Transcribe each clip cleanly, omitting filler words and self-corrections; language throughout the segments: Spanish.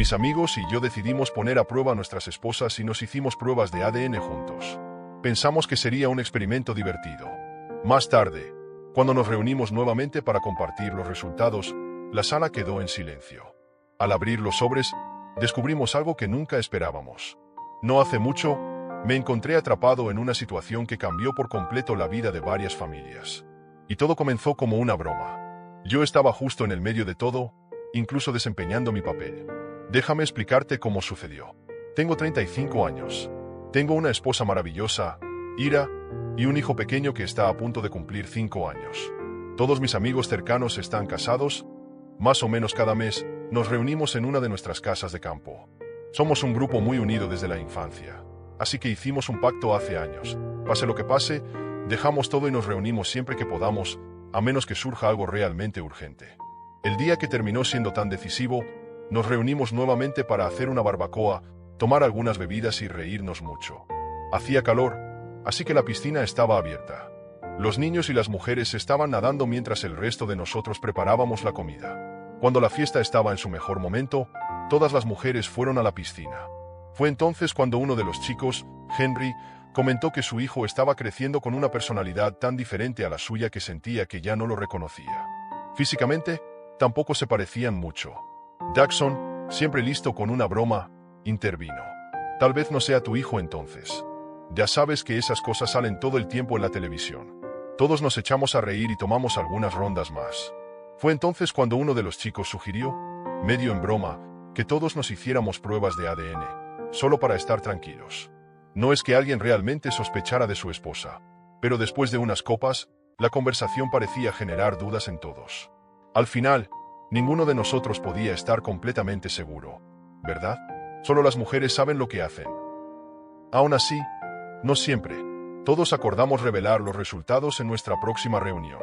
Mis amigos y yo decidimos poner a prueba a nuestras esposas y nos hicimos pruebas de ADN juntos. Pensamos que sería un experimento divertido. Más tarde, cuando nos reunimos nuevamente para compartir los resultados, la sala quedó en silencio. Al abrir los sobres, descubrimos algo que nunca esperábamos. No hace mucho, me encontré atrapado en una situación que cambió por completo la vida de varias familias. Y todo comenzó como una broma. Yo estaba justo en el medio de todo, incluso desempeñando mi papel. Déjame explicarte cómo sucedió. Tengo 35 años. Tengo una esposa maravillosa, Ira, y un hijo pequeño que está a punto de cumplir 5 años. Todos mis amigos cercanos están casados. Más o menos cada mes, nos reunimos en una de nuestras casas de campo. Somos un grupo muy unido desde la infancia. Así que hicimos un pacto hace años. Pase lo que pase, dejamos todo y nos reunimos siempre que podamos, a menos que surja algo realmente urgente. El día que terminó siendo tan decisivo, nos reunimos nuevamente para hacer una barbacoa, tomar algunas bebidas y reírnos mucho. Hacía calor, así que la piscina estaba abierta. Los niños y las mujeres estaban nadando mientras el resto de nosotros preparábamos la comida. Cuando la fiesta estaba en su mejor momento, todas las mujeres fueron a la piscina. Fue entonces cuando uno de los chicos, Henry, comentó que su hijo estaba creciendo con una personalidad tan diferente a la suya que sentía que ya no lo reconocía. Físicamente, tampoco se parecían mucho. Jackson, siempre listo con una broma, intervino. Tal vez no sea tu hijo entonces. Ya sabes que esas cosas salen todo el tiempo en la televisión. Todos nos echamos a reír y tomamos algunas rondas más. Fue entonces cuando uno de los chicos sugirió, medio en broma, que todos nos hiciéramos pruebas de ADN, solo para estar tranquilos. No es que alguien realmente sospechara de su esposa, pero después de unas copas, la conversación parecía generar dudas en todos. Al final, ninguno de nosotros podía estar completamente seguro, ¿verdad? Solo las mujeres saben lo que hacen. Aún así, no siempre. Todos acordamos revelar los resultados en nuestra próxima reunión.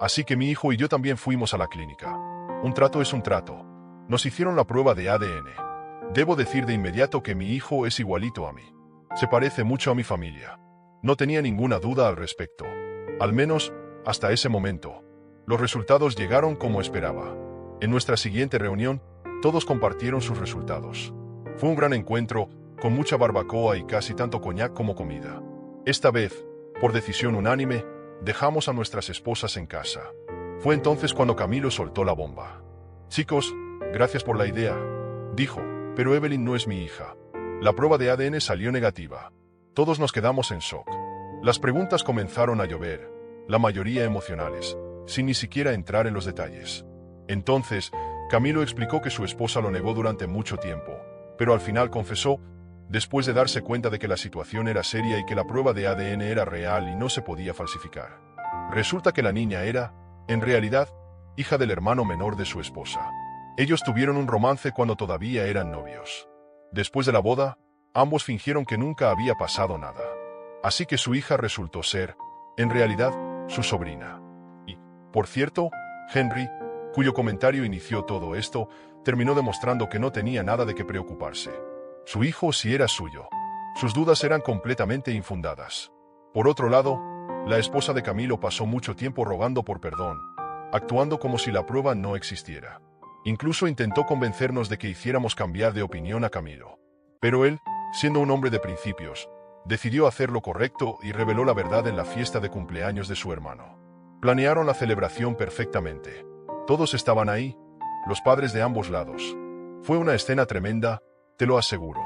Así que mi hijo y yo también fuimos a la clínica. Un trato es un trato. Nos hicieron la prueba de ADN. Debo decir de inmediato que mi hijo es igualito a mí. Se parece mucho a mi familia. No tenía ninguna duda al respecto. Al menos, hasta ese momento. Los resultados llegaron como esperaba. En nuestra siguiente reunión, todos compartieron sus resultados. Fue un gran encuentro, con mucha barbacoa y casi tanto coñac como comida. Esta vez, por decisión unánime, dejamos a nuestras esposas en casa. Fue entonces cuando Camilo soltó la bomba. Chicos, gracias por la idea, dijo, pero Evelyn no es mi hija. La prueba de ADN salió negativa. Todos nos quedamos en shock. Las preguntas comenzaron a llover, la mayoría emocionales, sin ni siquiera entrar en los detalles. Entonces, Camilo explicó que su esposa lo negó durante mucho tiempo, pero al final confesó, después de darse cuenta de que la situación era seria y que la prueba de ADN era real y no se podía falsificar. Resulta que la niña era, en realidad, hija del hermano menor de su esposa. Ellos tuvieron un romance cuando todavía eran novios. Después de la boda, ambos fingieron que nunca había pasado nada. Así que su hija resultó ser, en realidad, su sobrina. Y, por cierto, Henry, cuyo comentario inició todo esto, terminó demostrando que no tenía nada de qué preocuparse. Su hijo sí era suyo. Sus dudas eran completamente infundadas. Por otro lado, la esposa de Camilo pasó mucho tiempo rogando por perdón, actuando como si la prueba no existiera. Incluso intentó convencernos de que hiciéramos cambiar de opinión a Camilo. Pero él, siendo un hombre de principios, decidió hacer lo correcto y reveló la verdad en la fiesta de cumpleaños de su hermano. Planearon la celebración perfectamente. Todos estaban ahí, los padres de ambos lados. Fue una escena tremenda, te lo aseguro.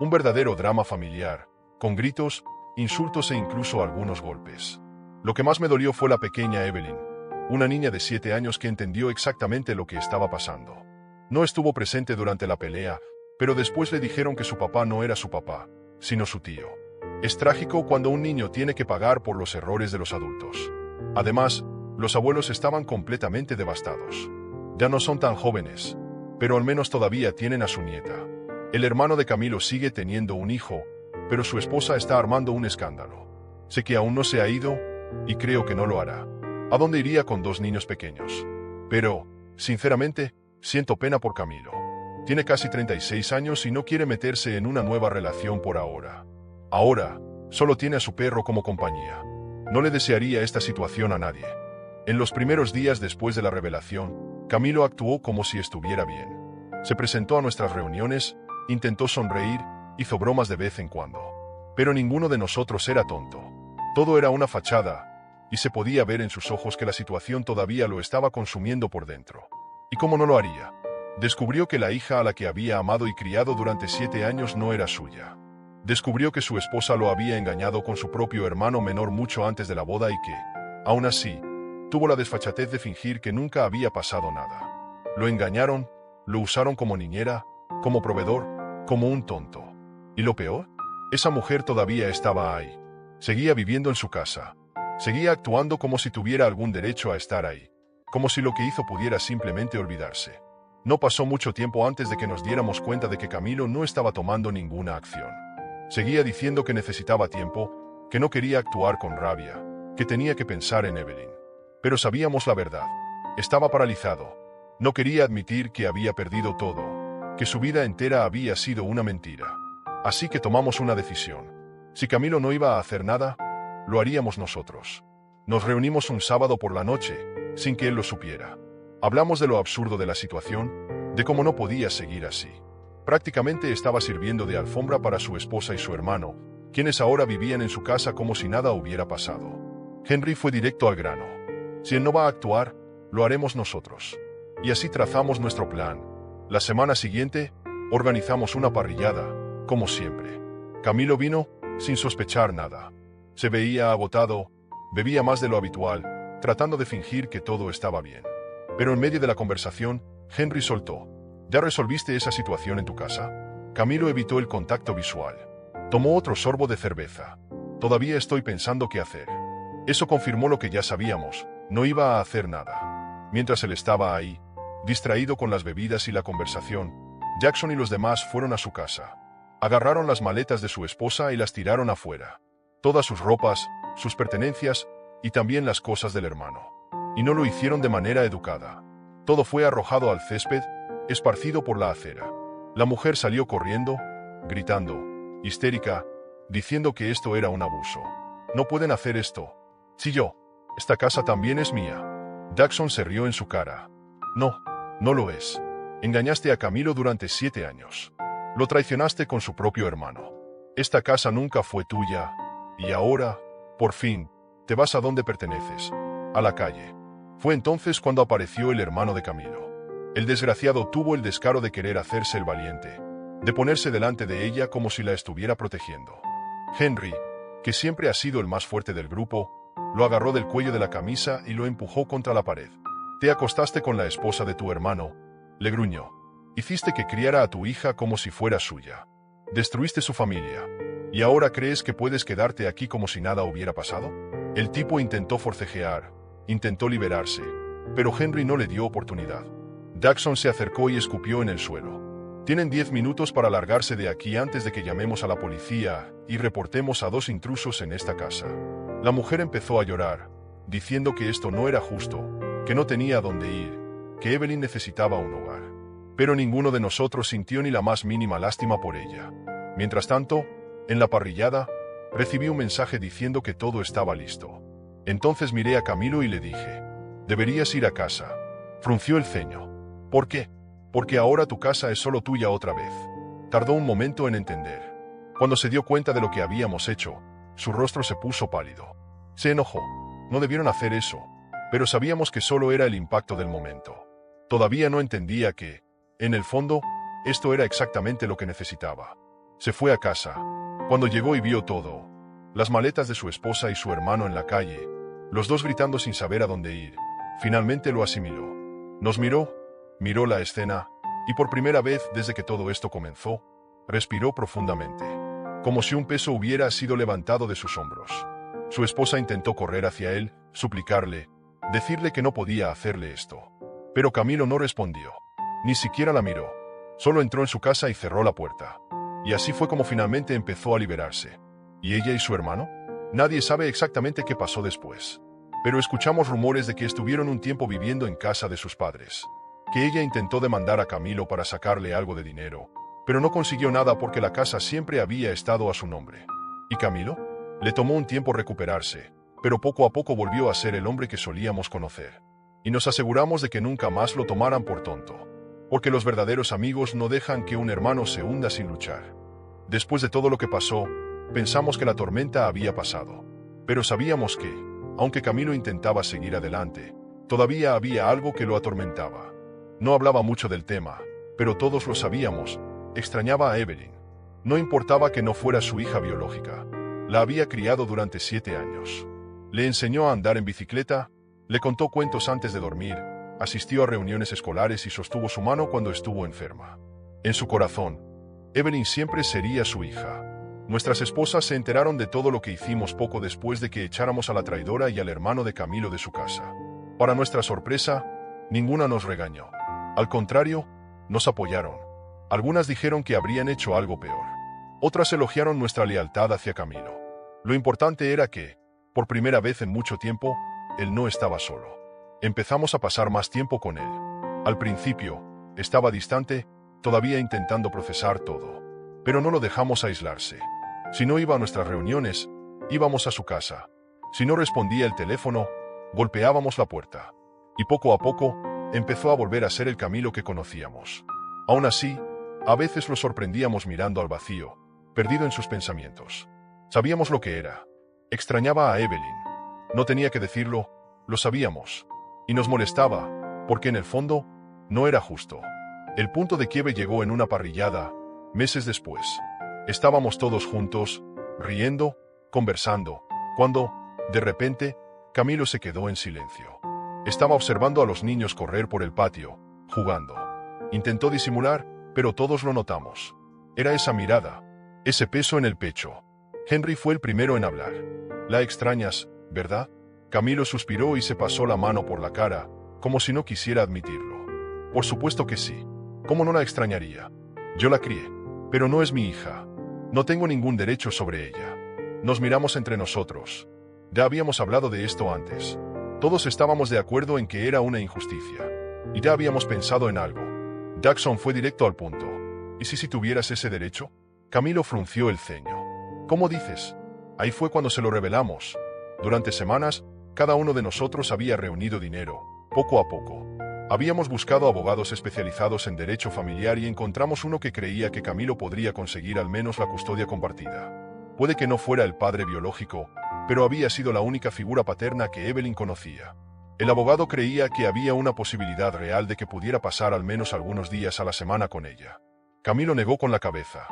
Un verdadero drama familiar, con gritos, insultos e incluso algunos golpes. Lo que más me dolió fue la pequeña Evelyn, una niña de 7 años que entendió exactamente lo que estaba pasando. No estuvo presente durante la pelea, pero después le dijeron que su papá no era su papá, sino su tío. Es trágico cuando un niño tiene que pagar por los errores de los adultos. Además, los abuelos estaban completamente devastados. Ya no son tan jóvenes, pero al menos todavía tienen a su nieta. El hermano de Camilo sigue teniendo un hijo, pero su esposa está armando un escándalo. Sé que aún no se ha ido, y creo que no lo hará. ¿A dónde iría con 2 niños pequeños? Pero, sinceramente, siento pena por Camilo. Tiene casi 36 años y no quiere meterse en una nueva relación por ahora. Ahora, solo tiene a su perro como compañía. No le desearía esta situación a nadie. En los primeros días después de la revelación, Camilo actuó como si estuviera bien. Se presentó a nuestras reuniones, intentó sonreír, hizo bromas de vez en cuando. Pero ninguno de nosotros era tonto. Todo era una fachada, y se podía ver en sus ojos que la situación todavía lo estaba consumiendo por dentro. ¿Y cómo no lo haría? Descubrió que la hija a la que había amado y criado durante 7 años no era suya. Descubrió que su esposa lo había engañado con su propio hermano menor mucho antes de la boda y que, aún así, tuvo la desfachatez de fingir que nunca había pasado nada. Lo engañaron, lo usaron como niñera, como proveedor, como un tonto. ¿Y lo peor? Esa mujer todavía estaba ahí. Seguía viviendo en su casa. Seguía actuando como si tuviera algún derecho a estar ahí. Como si lo que hizo pudiera simplemente olvidarse. No pasó mucho tiempo antes de que nos diéramos cuenta de que Camilo no estaba tomando ninguna acción. Seguía diciendo que necesitaba tiempo, que no quería actuar con rabia, que tenía que pensar en Evelyn. Pero sabíamos la verdad. Estaba paralizado. No quería admitir que había perdido todo, que su vida entera había sido una mentira. Así que tomamos una decisión. Si Camilo no iba a hacer nada, lo haríamos nosotros. Nos reunimos un sábado por la noche, sin que él lo supiera. Hablamos de lo absurdo de la situación, de cómo no podía seguir así. Prácticamente estaba sirviendo de alfombra para su esposa y su hermano, quienes ahora vivían en su casa como si nada hubiera pasado. Henry fue directo al grano. Si él no va a actuar, lo haremos nosotros. Y así trazamos nuestro plan. La semana siguiente, organizamos una parrillada, como siempre. Camilo vino, sin sospechar nada. Se veía agotado, bebía más de lo habitual, tratando de fingir que todo estaba bien. Pero en medio de la conversación, Henry soltó. ¿Ya resolviste esa situación en tu casa? Camilo evitó el contacto visual. Tomó otro sorbo de cerveza. Todavía estoy pensando qué hacer. Eso confirmó lo que ya sabíamos, no iba a hacer nada. Mientras él estaba ahí, distraído con las bebidas y la conversación, Jackson y los demás fueron a su casa. Agarraron las maletas de su esposa y las tiraron afuera. Todas sus ropas, sus pertenencias y también las cosas del hermano. Y no lo hicieron de manera educada. Todo fue arrojado al césped, esparcido por la acera. La mujer salió corriendo, gritando, histérica, diciendo que esto era un abuso. No pueden hacer esto. Si yo, esta casa también es mía. Jackson se rió en su cara. No, no lo es. Engañaste a Camilo durante 7 años. Lo traicionaste con su propio hermano. Esta casa nunca fue tuya, y ahora, por fin, te vas a donde perteneces, a la calle. Fue entonces cuando apareció el hermano de Camilo. El desgraciado tuvo el descaro de querer hacerse el valiente, de ponerse delante de ella como si la estuviera protegiendo. Henry, que siempre ha sido el más fuerte del grupo, lo agarró del cuello de la camisa y lo empujó contra la pared. Te acostaste con la esposa de tu hermano, le gruñó. Hiciste que criara a tu hija como si fuera suya. Destruiste su familia. ¿Y ahora crees que puedes quedarte aquí como si nada hubiera pasado? El tipo intentó forcejear, intentó liberarse, pero Henry no le dio oportunidad. Jackson se acercó y escupió en el suelo. Tienen 10 minutos para largarse de aquí antes de que llamemos a la policía y reportemos a 2 intrusos en esta casa. La mujer empezó a llorar, diciendo que esto no era justo, que no tenía a dónde ir, que Evelyn necesitaba un hogar. Pero ninguno de nosotros sintió ni la más mínima lástima por ella. Mientras tanto, en la parrillada, recibí un mensaje diciendo que todo estaba listo. Entonces miré a Camilo y le dije, deberías ir a casa. Frunció el ceño. ¿Por qué? Porque ahora tu casa es solo tuya otra vez. Tardó un momento en entender. Cuando se dio cuenta de lo que habíamos hecho, su rostro se puso pálido. Se enojó. No debieron hacer eso, pero sabíamos que solo era el impacto del momento. Todavía no entendía que, en el fondo, esto era exactamente lo que necesitaba. Se fue a casa. Cuando llegó y vio todo, las maletas de su esposa y su hermano en la calle, los dos gritando sin saber a dónde ir, finalmente lo asimiló. Nos miró la escena, y por primera vez desde que todo esto comenzó, respiró profundamente, como si un peso hubiera sido levantado de sus hombros. Su esposa intentó correr hacia él, suplicarle, decirle que no podía hacerle esto. Pero Camilo no respondió. Ni siquiera la miró. Solo entró en su casa y cerró la puerta. Y así fue como finalmente empezó a liberarse. ¿Y ella y su hermano? Nadie sabe exactamente qué pasó después. Pero escuchamos rumores de que estuvieron un tiempo viviendo en casa de sus padres. Que ella intentó demandar a Camilo para sacarle algo de dinero, pero no consiguió nada porque la casa siempre había estado a su nombre. ¿Y Camilo? Le tomó un tiempo recuperarse, pero poco a poco volvió a ser el hombre que solíamos conocer. Y nos aseguramos de que nunca más lo tomaran por tonto. porque los verdaderos amigos no dejan que un hermano se hunda sin luchar. Después de todo lo que pasó, pensamos que la tormenta había pasado. Pero sabíamos que, aunque Camilo intentaba seguir adelante, todavía había algo que lo atormentaba. No hablaba mucho del tema, pero todos lo sabíamos, extrañaba a Evelyn. No importaba que no fuera su hija biológica. La había criado durante 7 años. Le enseñó a andar en bicicleta, le contó cuentos antes de dormir, asistió a reuniones escolares y sostuvo su mano cuando estuvo enferma. En su corazón, Evelyn siempre sería su hija. Nuestras esposas se enteraron de todo lo que hicimos poco después de que echáramos a la traidora y al hermano de Camilo de su casa. Para nuestra sorpresa, ninguna nos regañó. Al contrario, nos apoyaron. Algunas dijeron que habrían hecho algo peor. Otras elogiaron nuestra lealtad hacia Camilo. Lo importante era que, por primera vez en mucho tiempo, él no estaba solo. Empezamos a pasar más tiempo con él. Al principio, estaba distante, todavía intentando procesar todo. Pero no lo dejamos aislarse. Si no iba a nuestras reuniones, íbamos a su casa. Si no respondía el teléfono, golpeábamos la puerta. Y poco a poco, empezó a volver a ser el Camilo que conocíamos. Aún así, a veces lo sorprendíamos mirando al vacío, perdido en sus pensamientos. Sabíamos lo que era. Extrañaba a Evelyn. No tenía que decirlo, lo sabíamos. Y nos molestaba, porque en el fondo, no era justo. El punto de quiebre llegó en una parrillada, meses después. Estábamos todos juntos, riendo, conversando, cuando, de repente, Camilo se quedó en silencio. Estaba observando a los niños correr por el patio, jugando. Intentó disimular, pero todos lo notamos. Era esa mirada, ese peso en el pecho. Henry fue el primero en hablar. «La extrañas, ¿verdad?» Camilo suspiró y se pasó la mano por la cara, como si no quisiera admitirlo. «Por supuesto que sí. ¿Cómo no la extrañaría? Yo la crié. Pero no es mi hija. No tengo ningún derecho sobre ella». Nos miramos entre nosotros. Ya habíamos hablado de esto antes. Todos estábamos de acuerdo en que era una injusticia. Y ya habíamos pensado en algo. Jackson fue directo al punto. «¿Y si tuvieras ese derecho?» Camilo frunció el ceño. «¿Cómo dices?» Ahí fue cuando se lo revelamos. Durante semanas, cada uno de nosotros había reunido dinero, poco a poco. Habíamos buscado abogados especializados en derecho familiar y encontramos uno que creía que Camilo podría conseguir al menos la custodia compartida. Puede que no fuera el padre biológico, pero había sido la única figura paterna que Evelyn conocía. El abogado creía que había una posibilidad real de que pudiera pasar al menos algunos días a la semana con ella. Camilo negó con la cabeza.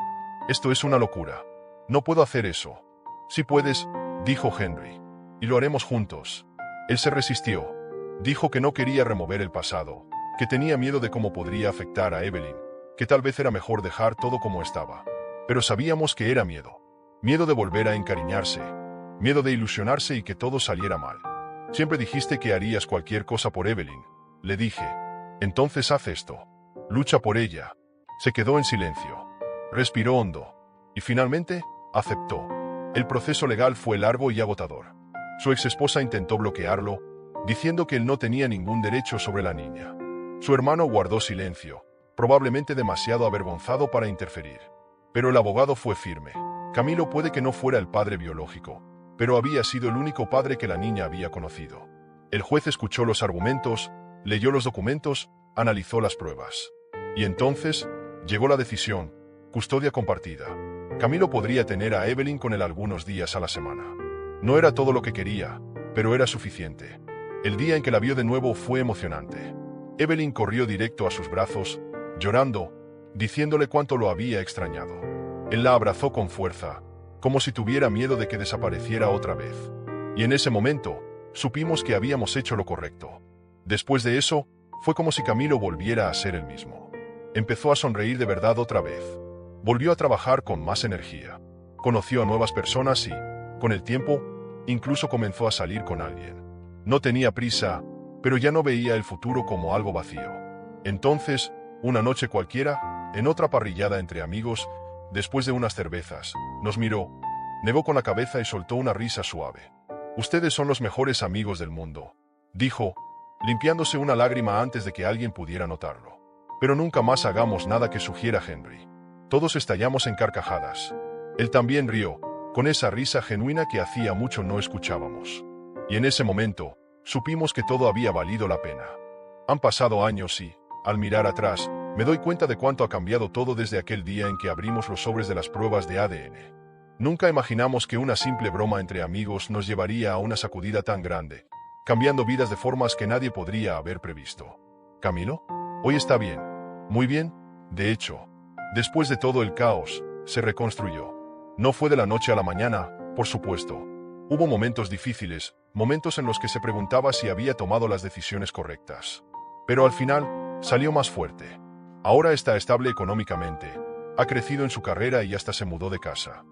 «Esto es una locura. No puedo hacer eso». «Sí puedes», dijo Henry. «Y lo haremos juntos». Él se resistió. Dijo que no quería remover el pasado, que tenía miedo de cómo podría afectar a Evelyn, que tal vez era mejor dejar todo como estaba. Pero sabíamos que era miedo. Miedo de volver a encariñarse. Miedo de ilusionarse y que todo saliera mal. «Siempre dijiste que harías cualquier cosa por Evelyn», le dije. «Entonces haz esto. Lucha por ella». Se quedó en silencio. Respiró hondo. Y finalmente, aceptó. El proceso legal fue largo y agotador. Su exesposa intentó bloquearlo, diciendo que él no tenía ningún derecho sobre la niña. Su hermano guardó silencio, probablemente demasiado avergonzado para interferir. Pero el abogado fue firme. Camilo puede que no fuera el padre biológico, pero había sido el único padre que la niña había conocido. El juez escuchó los argumentos, leyó los documentos, analizó las pruebas. Y entonces, llegó la decisión: custodia compartida. Camilo podría tener a Evelyn con él algunos días a la semana. No era todo lo que quería, pero era suficiente. El día en que la vio de nuevo fue emocionante. Evelyn corrió directo a sus brazos, llorando, diciéndole cuánto lo había extrañado. Él la abrazó con fuerza, como si tuviera miedo de que desapareciera otra vez. Y en ese momento, supimos que habíamos hecho lo correcto. Después de eso, fue como si Camilo volviera a ser el mismo. Empezó a sonreír de verdad otra vez. Volvió a trabajar con más energía. Conoció a nuevas personas y, con el tiempo, incluso comenzó a salir con alguien. No tenía prisa, pero ya no veía el futuro como algo vacío. Entonces, una noche cualquiera, en otra parrillada entre amigos, después de unas cervezas, nos miró, negó con la cabeza y soltó una risa suave. «Ustedes son los mejores amigos del mundo», dijo, limpiándose una lágrima antes de que alguien pudiera notarlo. «Pero nunca más hagamos nada que sugiera Henry». Todos estallamos en carcajadas. Él también rió, con esa risa genuina que hacía mucho no escuchábamos. Y en ese momento, supimos que todo había valido la pena. Han pasado años y, al mirar atrás, Me doy cuenta de cuánto ha cambiado todo desde aquel día en que abrimos los sobres de las pruebas de ADN. Nunca imaginamos que una simple broma entre amigos nos llevaría a una sacudida tan grande, cambiando vidas de formas que nadie podría haber previsto. ¿Camilo? Hoy está bien. Muy bien. De hecho, después de todo el caos, se reconstruyó. No fue de la noche a la mañana, por supuesto. Hubo momentos difíciles, momentos en los que se preguntaba si había tomado las decisiones correctas. Pero al final, salió más fuerte. Ahora está estable económicamente, ha crecido en su carrera y hasta se mudó de casa.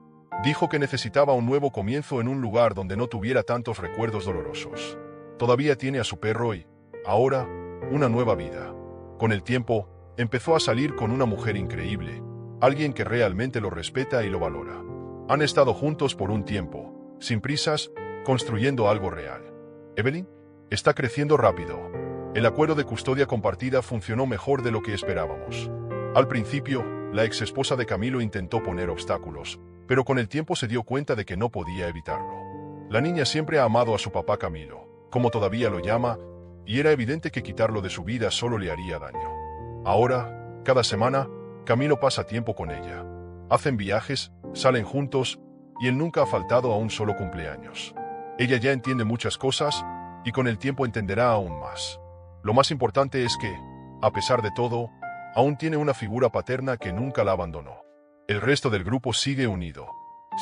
Dijo que necesitaba un nuevo comienzo en un lugar donde no tuviera tantos recuerdos dolorosos. Todavía tiene a su perro y, ahora, una nueva vida. Con el tiempo, empezó a salir con una mujer increíble, alguien que realmente lo respeta y lo valora. Han estado juntos por un tiempo, sin prisas, construyendo algo real. Evelyn está creciendo rápido. El acuerdo de custodia compartida funcionó mejor de lo que esperábamos. Al principio, la ex-esposa de Camilo intentó poner obstáculos, pero con el tiempo se dio cuenta de que no podía evitarlo. La niña siempre ha amado a su papá Camilo, como todavía lo llama, y era evidente que quitarlo de su vida solo le haría daño. Ahora, cada semana, Camilo pasa tiempo con ella. Hacen viajes, salen juntos, y él nunca ha faltado a un solo cumpleaños. Ella ya entiende muchas cosas, y con el tiempo entenderá aún más. Lo más importante es que, a pesar de todo, aún tiene una figura paterna que nunca la abandonó. El resto del grupo sigue unido.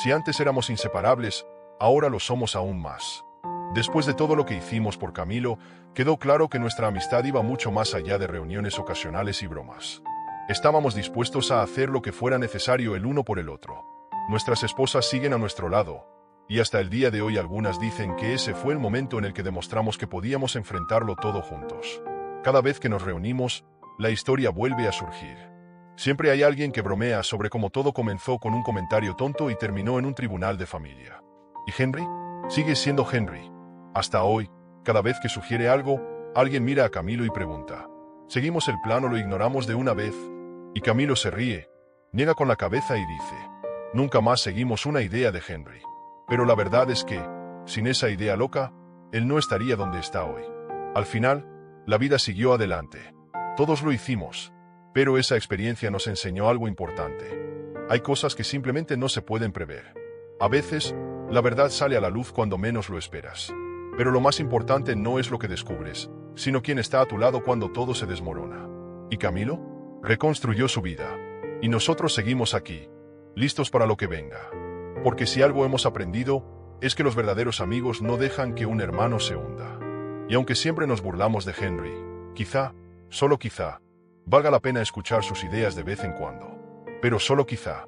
Si antes éramos inseparables, ahora lo somos aún más. Después de todo lo que hicimos por Camilo, quedó claro que nuestra amistad iba mucho más allá de reuniones ocasionales y bromas. Estábamos dispuestos a hacer lo que fuera necesario el uno por el otro. Nuestras esposas siguen a nuestro lado, y hasta el día de hoy algunas dicen que ese fue el momento en el que demostramos que podíamos enfrentarlo todo juntos. Cada vez que nos reunimos, la historia vuelve a surgir. Siempre hay alguien que bromea sobre cómo todo comenzó con un comentario tonto y terminó en un tribunal de familia. ¿Y Henry? Sigue siendo Henry. Hasta hoy, cada vez que sugiere algo, alguien mira a Camilo y pregunta: ¿seguimos el plan o lo ignoramos de una vez? Y Camilo se ríe, niega con la cabeza y dice: nunca más seguimos una idea de Henry. Pero la verdad es que, sin esa idea loca, él no estaría donde está hoy. Al final, la vida siguió adelante. Todos lo hicimos. Pero esa experiencia nos enseñó algo importante. Hay cosas que simplemente no se pueden prever. A veces, la verdad sale a la luz cuando menos lo esperas. Pero lo más importante no es lo que descubres, sino quién está a tu lado cuando todo se desmorona. ¿Y Camilo? Reconstruyó su vida. Y nosotros seguimos aquí, listos para lo que venga. Porque si algo hemos aprendido, es que los verdaderos amigos no dejan que un hermano se hunda. Y aunque siempre nos burlamos de Henry, quizá, solo quizá, valga la pena escuchar sus ideas de vez en cuando. Pero solo quizá.